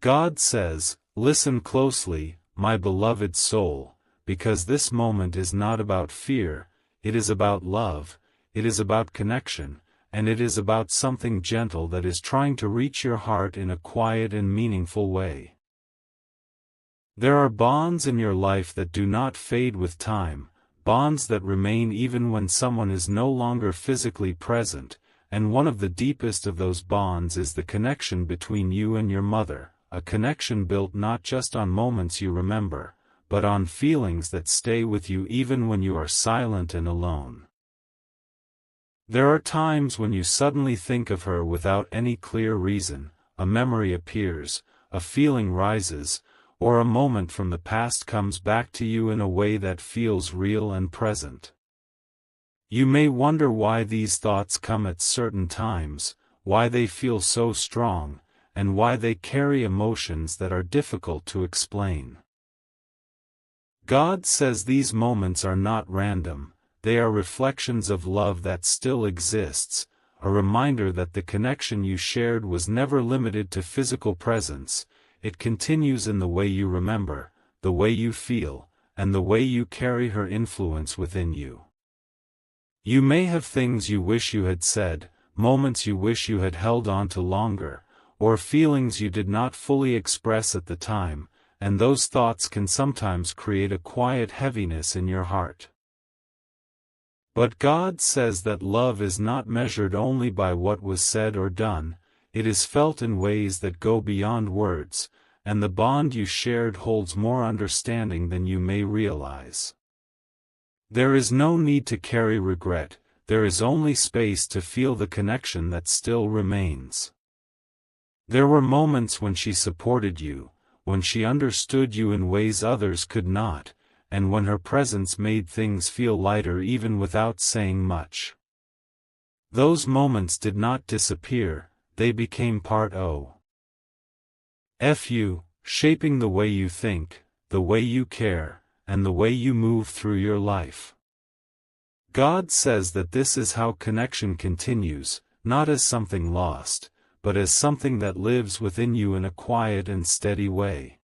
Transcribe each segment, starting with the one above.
God says, "Listen closely, my beloved soul, because this moment is not about fear, it is about love, it is about connection, and it is about something gentle that is trying to reach your heart in a quiet and meaningful way." There are bonds in your life that do not fade with time, bonds that remain even when someone is no longer physically present, and one of the deepest of those bonds is the connection between you and your mother, a connection built not just on moments you remember, but on feelings that stay with you even when you are silent and alone. There are times when you suddenly think of her without any clear reason, a memory appears, a feeling rises, or a moment from the past comes back to you in a way that feels real and present. You may wonder why these thoughts come at certain times, why they feel so strong, and why they carry emotions that are difficult to explain. God says these moments are not random, they are reflections of love that still exists, a reminder that the connection you shared was never limited to physical presence, it continues in the way you remember, the way you feel, and the way you carry her influence within you. You may have things you wish you had said, moments you wish you had held on to longer, or feelings you did not fully express at the time, and those thoughts can sometimes create a quiet heaviness in your heart. But God says that love is not measured only by what was said or done, it is felt in ways that go beyond words, and the bond you shared holds more understanding than you may realize. There is no need to carry regret, there is only space to feel the connection that still remains. There were moments when she supported you, when she understood you in ways others could not, and when her presence made things feel lighter even without saying much. Those moments did not disappear, they became part of you, shaping the way you think, the way you care, and the way you move through your life. God says that this is how connection continues, not as something lost, but as something that lives within you in a quiet and steady way.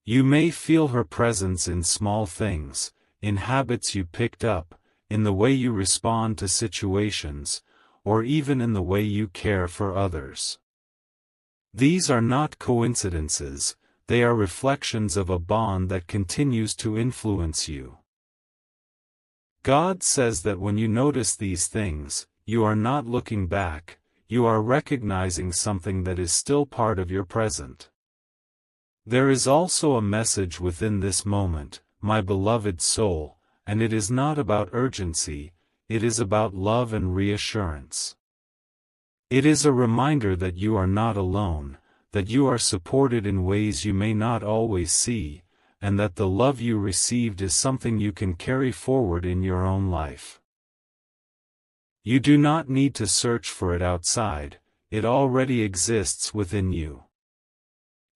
You may feel her presence in small things, in habits you picked up, in the way you respond to situations, or even in the way you care for others. These are not coincidences, they are reflections of a bond that continues to influence you. God says that when you notice these things, you are not looking back, you are recognizing something that is still part of your present. There is also a message within this moment, my beloved soul, and it is not about urgency, it is about love and reassurance. It is a reminder that you are not alone, that you are supported in ways you may not always see, and that the love you received is something you can carry forward in your own life. You do not need to search for it outside, it already exists within you.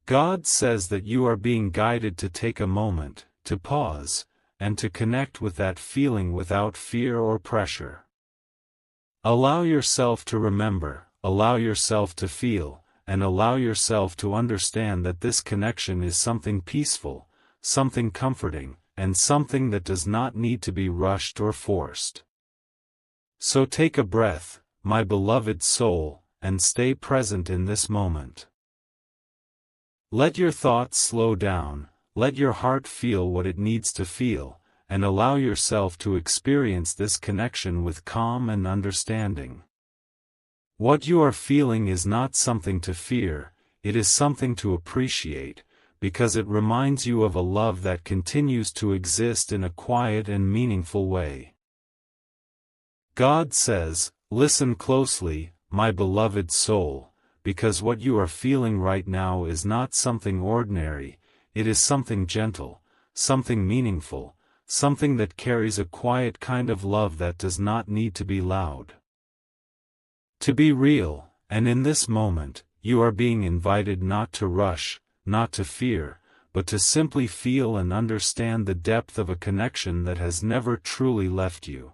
God says that you are being guided to take a moment, to pause, and to connect with that feeling without fear or pressure. Allow yourself to remember, allow yourself to feel, and allow yourself to understand that this connection is something peaceful, something comforting, and something that does not need to be rushed or forced. So take a breath, my beloved soul, and stay present in this moment. Let your thoughts slow down, let your heart feel what it needs to feel, and allow yourself to experience this connection with calm and understanding. What you are feeling is not something to fear, it is something to appreciate, because it reminds you of a love that continues to exist in a quiet and meaningful way. God says, listen closely, my beloved soul, because what you are feeling right now is not something ordinary, it is something gentle, something meaningful, something that carries a quiet kind of love that does not need to be loud. To be real, and in this moment, you are being invited not to rush, not to fear, but to simply feel and understand the depth of a connection that has never truly left you.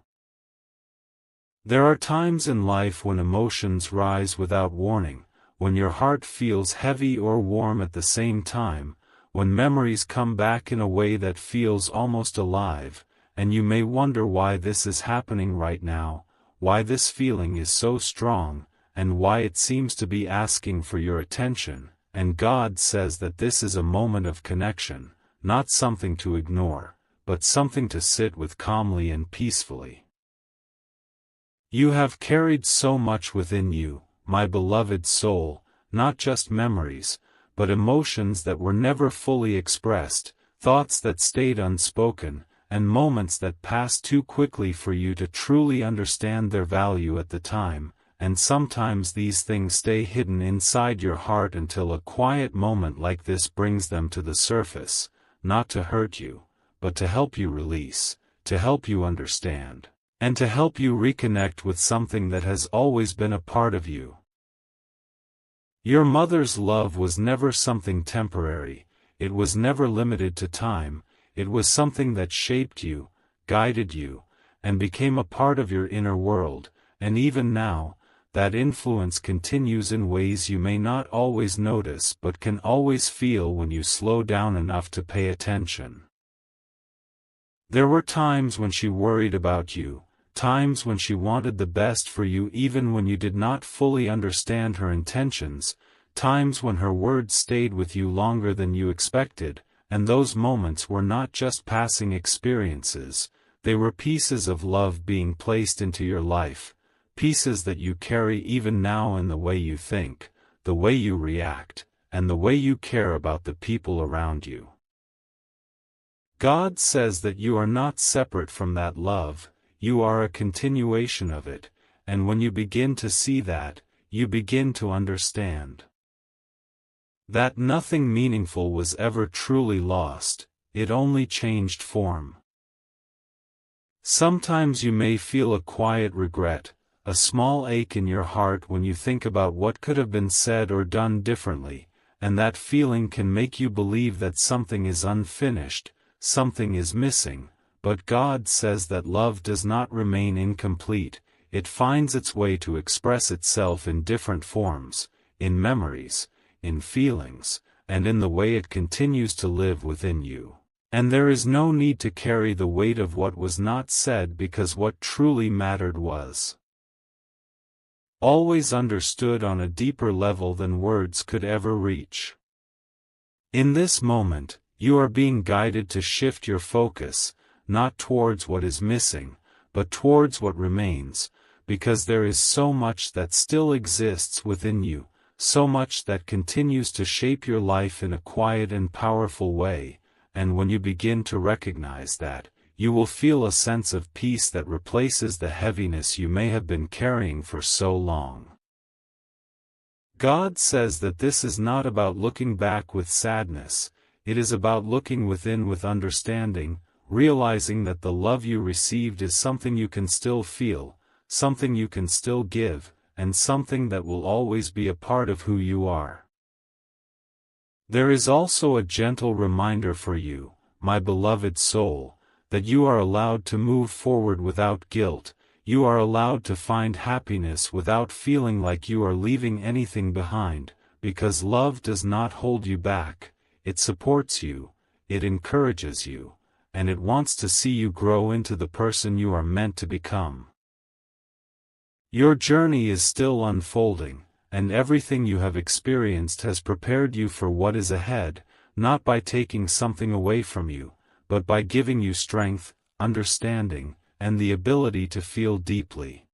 There are times in life when emotions rise without warning, when your heart feels heavy or warm at the same time, when memories come back in a way that feels almost alive, and you may wonder why this is happening right now, why this feeling is so strong, and why it seems to be asking for your attention, and God says that this is a moment of connection, not something to ignore, but something to sit with calmly and peacefully. You have carried so much within you, my beloved soul, not just memories, but emotions that were never fully expressed, thoughts that stayed unspoken, and moments that passed too quickly for you to truly understand their value at the time, and sometimes these things stay hidden inside your heart until a quiet moment like this brings them to the surface, not to hurt you, but to help you release, to help you understand, and to help you reconnect with something that has always been a part of you. Your mother's love was never something temporary, it was never limited to time, it was something that shaped you, guided you, and became a part of your inner world, and even now, that influence continues in ways you may not always notice but can always feel when you slow down enough to pay attention. There were times when she worried about you, times when she wanted the best for you even when you did not fully understand her intentions, times when her words stayed with you longer than you expected, and those moments were not just passing experiences, they were pieces of love being placed into your life, pieces that you carry even now in the way you think, the way you react, and the way you care about the people around you. God says that you are not separate from that love, you are a continuation of it, and when you begin to see that, you begin to understand that nothing meaningful was ever truly lost, it only changed form. Sometimes you may feel a quiet regret, a small ache in your heart when you think about what could have been said or done differently, and that feeling can make you believe that something is unfinished, something is missing, but God says that love does not remain incomplete, it finds its way to express itself in different forms, in memories, in feelings, and in the way it continues to live within you. And there is no need to carry the weight of what was not said because what truly mattered was always understood on a deeper level than words could ever reach. In this moment, you are being guided to shift your focus, not towards what is missing, but towards what remains, because there is so much that still exists within you, so much that continues to shape your life in a quiet and powerful way, and when you begin to recognize that, you will feel a sense of peace that replaces the heaviness you may have been carrying for so long. God says that this is not about looking back with sadness, it is about looking within with understanding, realizing that the love you received is something you can still feel, something you can still give, and something that will always be a part of who you are. There is also a gentle reminder for you, my beloved soul, that you are allowed to move forward without guilt, you are allowed to find happiness without feeling like you are leaving anything behind, because love does not hold you back, it supports you, it encourages you, and it wants to see you grow into the person you are meant to become. Your journey is still unfolding, and everything you have experienced has prepared you for what is ahead, not by taking something away from you, but by giving you strength, understanding, and the ability to feel deeply.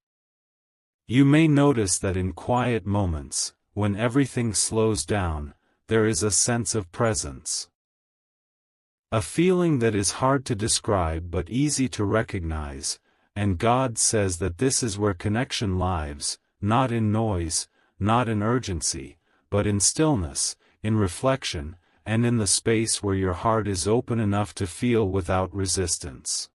You may notice that in quiet moments, when everything slows down, there is a sense of presence. A feeling that is hard to describe but easy to recognize, and God says that this is where connection lives, not in noise, not in urgency, but in stillness, in reflection, and in the space where your heart is open enough to feel without resistance.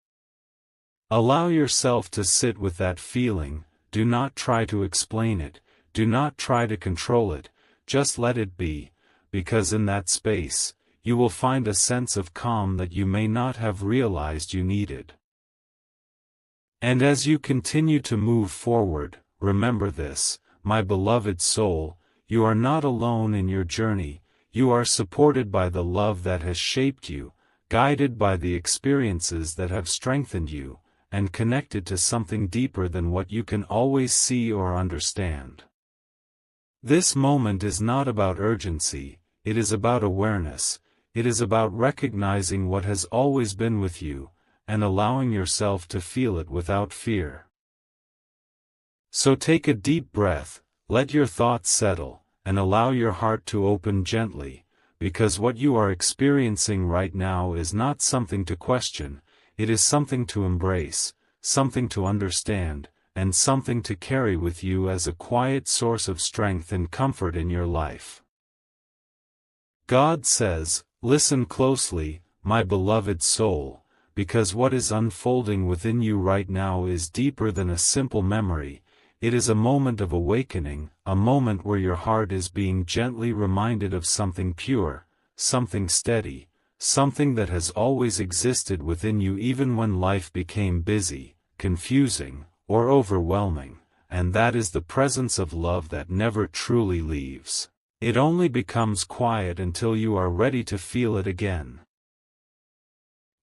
Allow yourself to sit with that feeling, do not try to explain it, do not try to control it, just let it be, because in that space, you will find a sense of calm that you may not have realized you needed. And as you continue to move forward, remember this, my beloved soul, you are not alone in your journey, you are supported by the love that has shaped you, guided by the experiences that have strengthened you, and connected to something deeper than what you can always see or understand. This moment is not about urgency, it is about awareness, it is about recognizing what has always been with you, and allowing yourself to feel it without fear. So take a deep breath, let your thoughts settle, and allow your heart to open gently, because what you are experiencing right now is not something to question, it is something to embrace, something to understand, and something to carry with you as a quiet source of strength and comfort in your life. God says, "Listen closely, my beloved soul, because what is unfolding within you right now is deeper than a simple memory. It is a moment of awakening, a moment where your heart is being gently reminded of something pure, something steady, something that has always existed within you even when life became busy, confusing, or overwhelming, and that is the presence of love that never truly leaves. It only becomes quiet until you are ready to feel it again."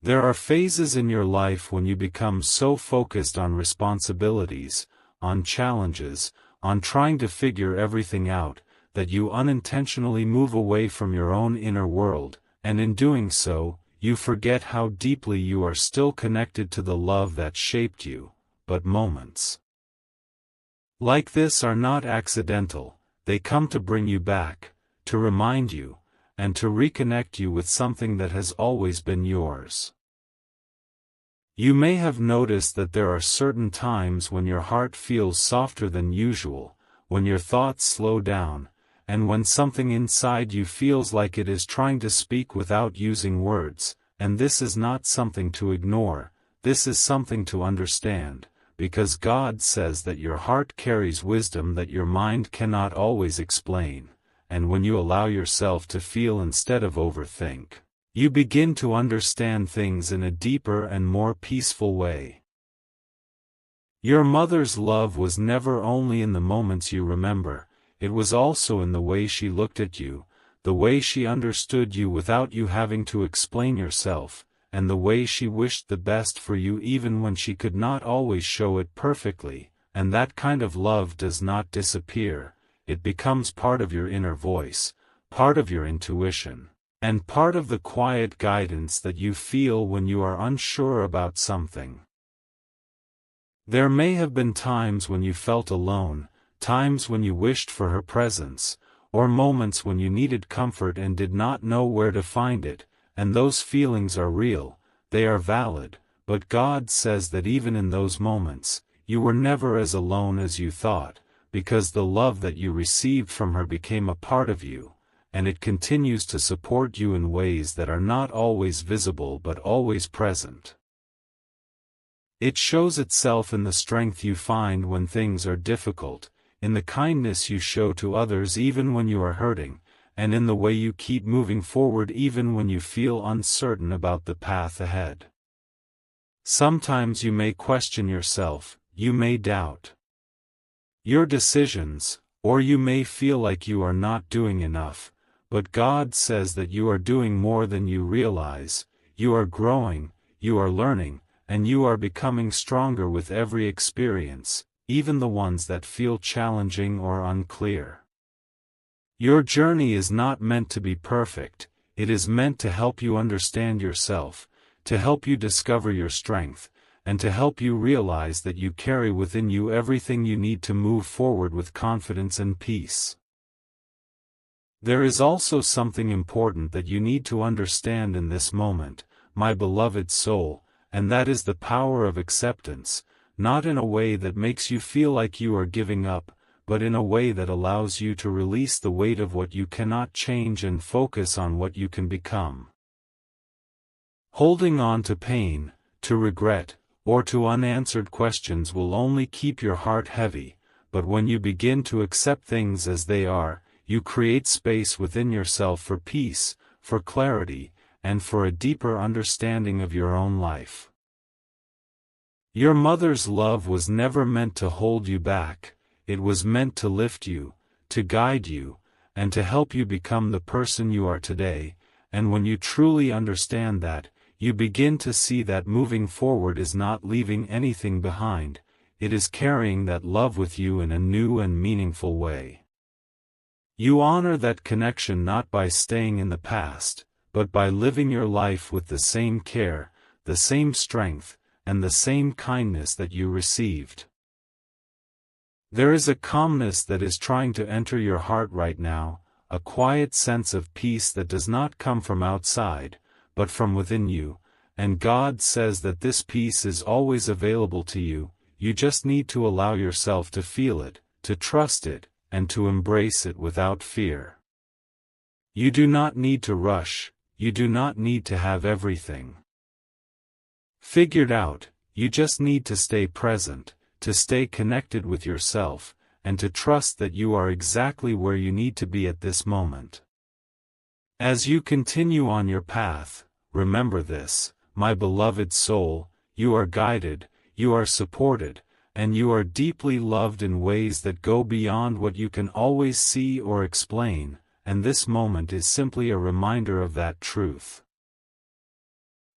There are phases in your life when you become so focused on responsibilities, on challenges, on trying to figure everything out, that you unintentionally move away from your own inner world, and in doing so, you forget how deeply you are still connected to the love that shaped you. But moments like this are not accidental, they come to bring you back, to remind you, and to reconnect you with something that has always been yours. You may have noticed that there are certain times when your heart feels softer than usual, when your thoughts slow down, and when something inside you feels like it is trying to speak without using words, and this is not something to ignore, this is something to understand, because God says that your heart carries wisdom that your mind cannot always explain, and when you allow yourself to feel instead of overthink, you begin to understand things in a deeper and more peaceful way. Your mother's love was never only in the moments you remember, it was also in the way she looked at you, the way she understood you without you having to explain yourself, and the way she wished the best for you even when she could not always show it perfectly, and that kind of love does not disappear, it becomes part of your inner voice, part of your intuition, and part of the quiet guidance that you feel when you are unsure about something. There may have been times when you felt alone, times when you wished for her presence, or moments when you needed comfort and did not know where to find it, and those feelings are real, they are valid, but God says that even in those moments, you were never as alone as you thought, because the love that you received from her became a part of you, and it continues to support you in ways that are not always visible but always present. It shows itself in the strength you find when things are difficult, in the kindness you show to others even when you are hurting, and in the way you keep moving forward even when you feel uncertain about the path ahead. Sometimes you may question yourself, you may doubt your decisions, or you may feel like you are not doing enough, but God says that you are doing more than you realize, you are growing, you are learning, and you are becoming stronger with every experience, even the ones that feel challenging or unclear. Your journey is not meant to be perfect, it is meant to help you understand yourself, to help you discover your strength, and to help you realize that you carry within you everything you need to move forward with confidence and peace. There is also something important that you need to understand in this moment, my beloved soul, and that is the power of acceptance, not in a way that makes you feel like you are giving up, but in a way that allows you to release the weight of what you cannot change and focus on what you can become. Holding on to pain, to regret, or to unanswered questions will only keep your heart heavy, but when you begin to accept things as they are, you create space within yourself for peace, for clarity, and for a deeper understanding of your own life. Your mother's love was never meant to hold you back, it was meant to lift you, to guide you, and to help you become the person you are today. And when you truly understand that, you begin to see that moving forward is not leaving anything behind, it is carrying that love with you in a new and meaningful way. You honor that connection not by staying in the past, but by living your life with the same care, the same strength, and the same kindness that you received. There is a calmness that is trying to enter your heart right now, a quiet sense of peace that does not come from outside, but from within you, and God says that this peace is always available to you. You just need to allow yourself to feel it, to trust it, and to embrace it without fear. You do not need to rush, you do not need to have everything figured out, you just need to stay present, to stay connected with yourself, and to trust that you are exactly where you need to be at this moment. As you continue on your path, remember this, my beloved soul, you are guided, you are supported, and you are deeply loved in ways that go beyond what you can always see or explain, and this moment is simply a reminder of that truth.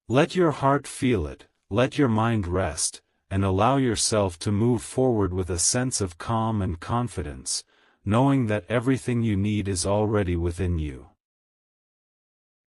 Let your heart feel it, let your mind rest, and allow yourself to move forward with a sense of calm and confidence, knowing that everything you need is already within you.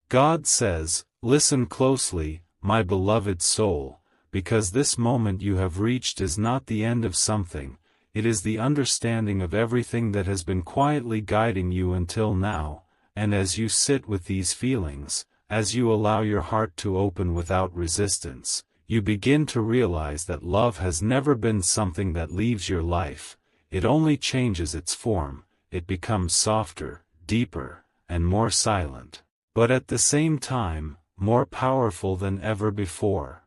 God says, listen closely, my beloved soul, because this moment you have reached is not the end of something, it is the understanding of everything that has been quietly guiding you until now, and as you sit with these feelings, as you allow your heart to open without resistance, you begin to realize that love has never been something that leaves your life, it only changes its form, it becomes softer, deeper, and more silent, but at the same time, more powerful than ever before.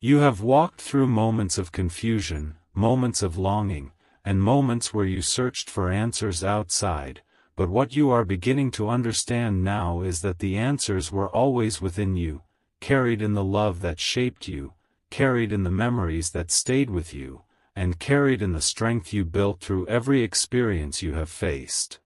You have walked through moments of confusion, moments of longing, and moments where you searched for answers outside, but what you are beginning to understand now is that the answers were always within you, carried in the love that shaped you, carried in the memories that stayed with you, and carried in the strength you built through every experience you have faced.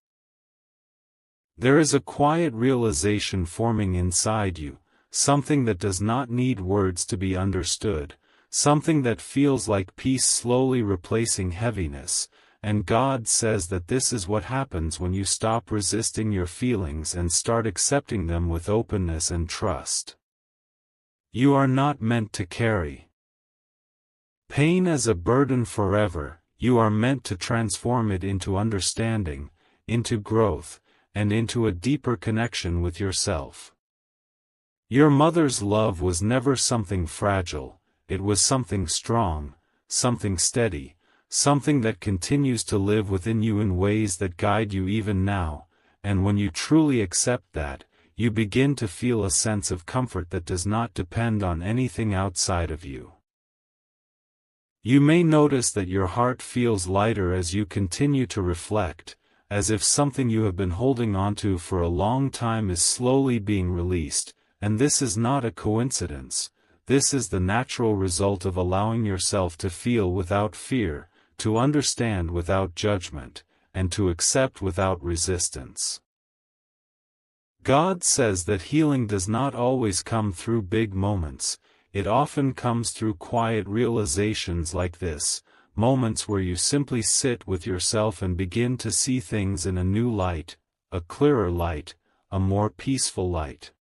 There is a quiet realization forming inside you, something that does not need words to be understood, something that feels like peace slowly replacing heaviness, and God says that this is what happens when you stop resisting your feelings and start accepting them with openness and trust. You are not meant to carry pain as a burden forever, you are meant to transform it into understanding, into growth, and into a deeper connection with yourself. Your mother's love was never something fragile, it was something strong, something steady, something that continues to live within you in ways that guide you even now, and when you truly accept that, you begin to feel a sense of comfort that does not depend on anything outside of you. You may notice that your heart feels lighter as you continue to reflect, as if something you have been holding onto for a long time is slowly being released, and this is not a coincidence, this is the natural result of allowing yourself to feel without fear, to understand without judgment, and to accept without resistance. God says that healing does not always come through big moments, it often comes through quiet realizations like this, moments where you simply sit with yourself and begin to see things in a new light, a clearer light, a more peaceful light.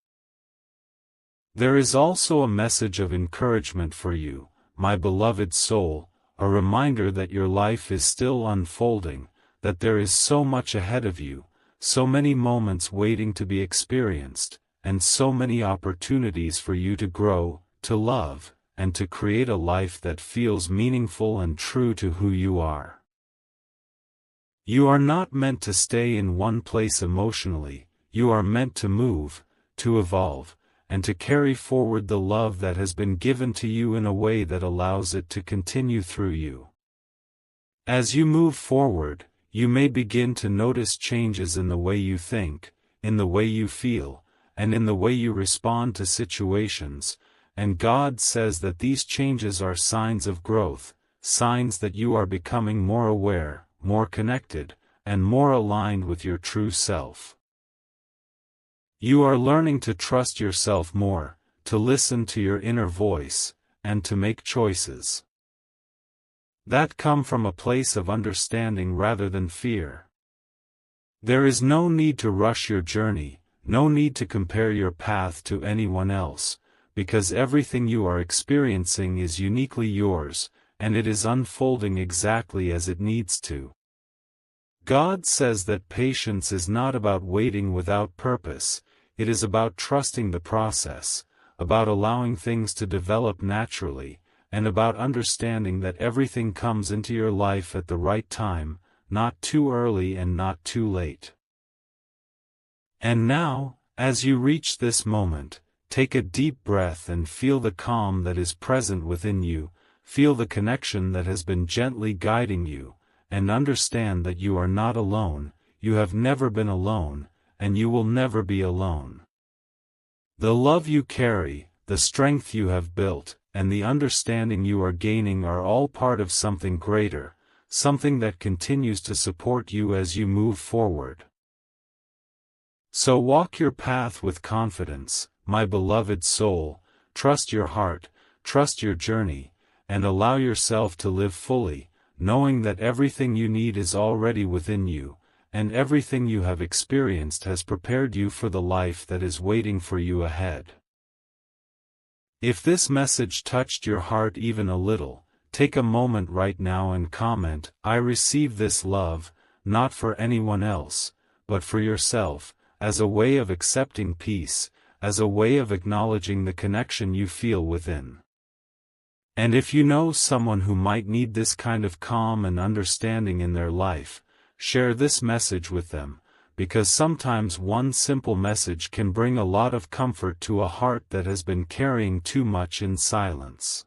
There is also a message of encouragement for you, my beloved soul, a reminder that your life is still unfolding, that there is so much ahead of you, so many moments waiting to be experienced, and so many opportunities for you to grow, to love, and to create a life that feels meaningful and true to who you are. You are not meant to stay in one place emotionally, you are meant to move, to evolve, and to carry forward the love that has been given to you in a way that allows it to continue through you. As you move forward, you may begin to notice changes in the way you think, in the way you feel, and in the way you respond to situations, and God says that these changes are signs of growth, signs that you are becoming more aware, more connected, and more aligned with your true self. You are learning to trust yourself more, to listen to your inner voice, and to make choices that come from a place of understanding rather than fear. There is no need to rush your journey, no need to compare your path to anyone else, because everything you are experiencing is uniquely yours, and it is unfolding exactly as it needs to. God says that patience is not about waiting without purpose, it is about trusting the process, about allowing things to develop naturally, and about understanding that everything comes into your life at the right time, not too early and not too late. And now, as you reach this moment, take a deep breath and feel the calm that is present within you, feel the connection that has been gently guiding you, and understand that you are not alone, you have never been alone, and you will never be alone. The love you carry, the strength you have built, and the understanding you are gaining are all part of something greater, something that continues to support you as you move forward. So walk your path with confidence, my beloved soul, trust your heart, trust your journey, and allow yourself to live fully, knowing that everything you need is already within you, and everything you have experienced has prepared you for the life that is waiting for you ahead. If this message touched your heart even a little, take a moment right now and comment, "I receive this love, not for anyone else, but for yourself," as a way of accepting peace, as a way of acknowledging the connection you feel within. And if you know someone who might need this kind of calm and understanding in their life, share this message with them, because sometimes one simple message can bring a lot of comfort to a heart that has been carrying too much in silence.